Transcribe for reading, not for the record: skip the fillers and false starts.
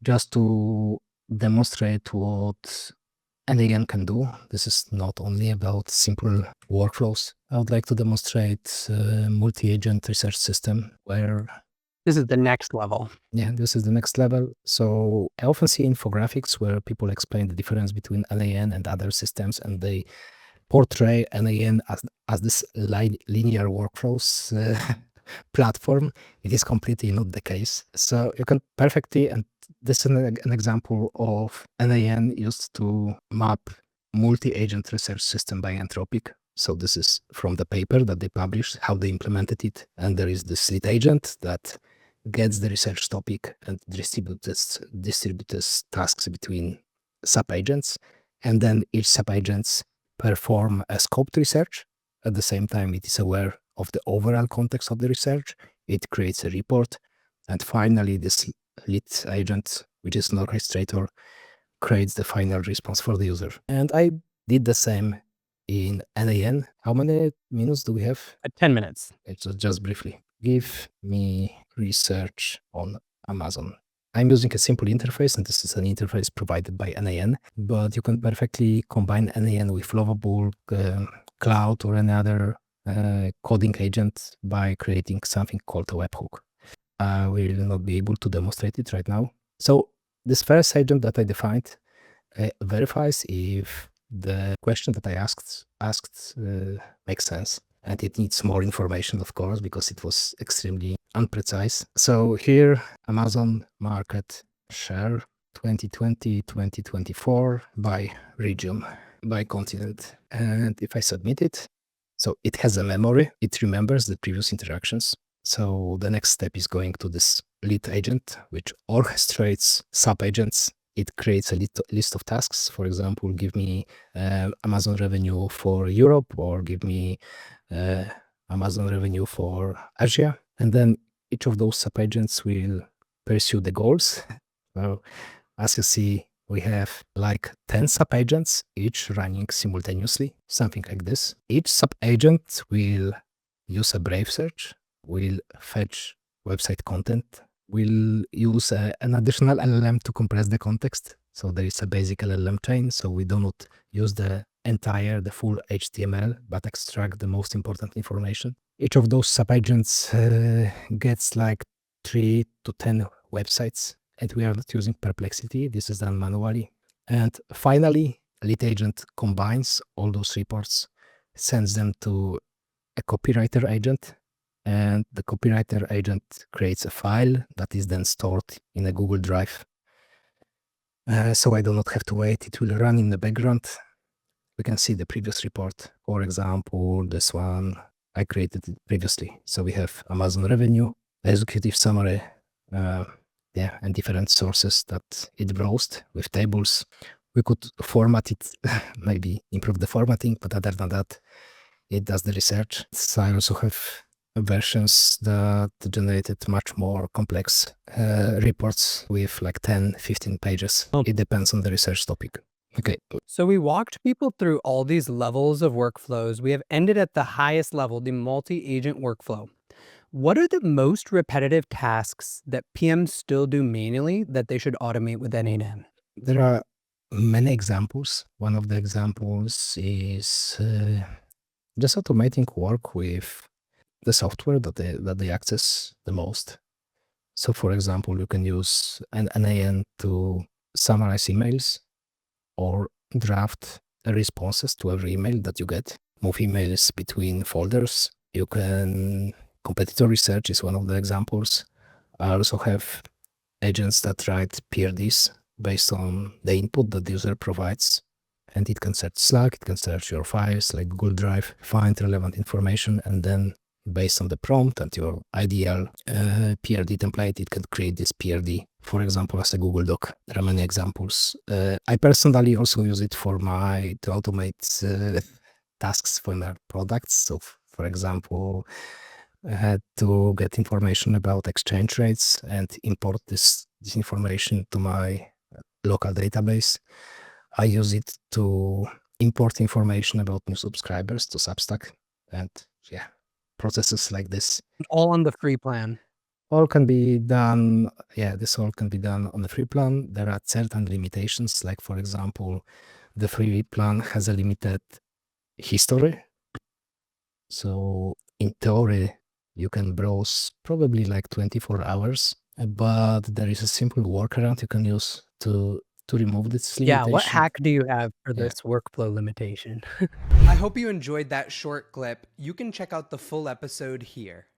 just to demonstrate what LAN can do. This is not only about simple workflows. I would like to demonstrate a multi-agent research system where This is the next level. yeah, this is the next level. So I often see infographics where people explain the difference between LAN and other systems, and they portray LAN as this linear workflows platform. It is completely not the case. So you can perfectly, and this is an example of LAN used to map multi-agent research system by Anthropic. So this is from the paper that they published, how they implemented it. And there is this lead agent that gets the research topic and distributes tasks between sub-agents. And then each sub-agents perform a scoped research. At the same time, it is aware of the overall context of the research. It creates a report. And finally, this lead agent, which is an orchestrator, creates the final response for the user. And I did the same in LAN. How many minutes do we have? 10 minutes. It's just briefly. Give me research on Amazon. I'm using a simple interface, and this is an interface provided by LAN, but you can perfectly combine LAN with Lovable, Cloud, or any other coding agent by creating something called a webhook. I will not be able to demonstrate it right now. So this first agent that I defined verifies if the question that I asked makes sense. And it needs more information, of course, because it was extremely unprecise. So here, Amazon market share 2020, 2024 by region, by continent. And if I submit it, so it has a memory, it remembers the previous interactions. So the next step is going to this lead agent, which orchestrates sub-agents. It creates a list of tasks. For example, give me Amazon revenue for Europe, or give me Amazon revenue for Asia. And then each of those sub-agents will pursue the goals. So as you see, we have like 10 sub-agents, each running simultaneously, something like this. Each sub-agent will use a Brave search, will fetch website content, will use an additional LLM to compress the context. So there is a basic LLM chain, so we do not use the full HTML, but extract the most important information. Each of those sub-agents gets like 3 to 10 websites, and we are not using Perplexity. This is done manually. And finally, lead agent combines all those reports, sends them to a copywriter agent, and the copywriter agent creates a file that is then stored in a Google Drive. So I do not have to wait. It will run in the background. We can see the previous report. For example, this one, I created it previously. So we have Amazon revenue, executive summary, and different sources that it browsed with tables. We could format it, maybe improve the formatting, but other than that, it does the research. So I also have versions that generated much more complex reports with like 10, 15 pages. It depends on the research topic. Okay. So we walked people through all these levels of workflows. We have ended at the highest level, the multi-agent workflow. What are the most repetitive tasks that PMs still do manually that they should automate with LAN? There are many examples. One of the examples is just automating work with the software that they access the most. So for example, you can use an LAN to summarize emails or draft responses to every email that you get, move emails between folders. You can, competitor research is one of the examples. I also have agents that write PRDs based on the input that the user provides. And it can search Slack, it can search your files like Google Drive, find relevant information, and then based on the prompt and your ideal PRD template, it can create this PRD, for example, as a Google Doc. There are many examples. I personally also use it to automate tasks for my products. So, for example, I had to get information about exchange rates and import this information to my local database. I use it to import information about new subscribers to Substack, and yeah, processes like this. All on the free plan. all can be done, this all can be done on the free plan. There are certain limitations, like for example, the free plan has a limited history. So in theory, you can browse probably like 24 hours, but there is a simple workaround you can use to remove this Yeah, what limitation. hack do you have for Yeah. this workflow limitation? I hope you enjoyed that short clip. You can check out the full episode here.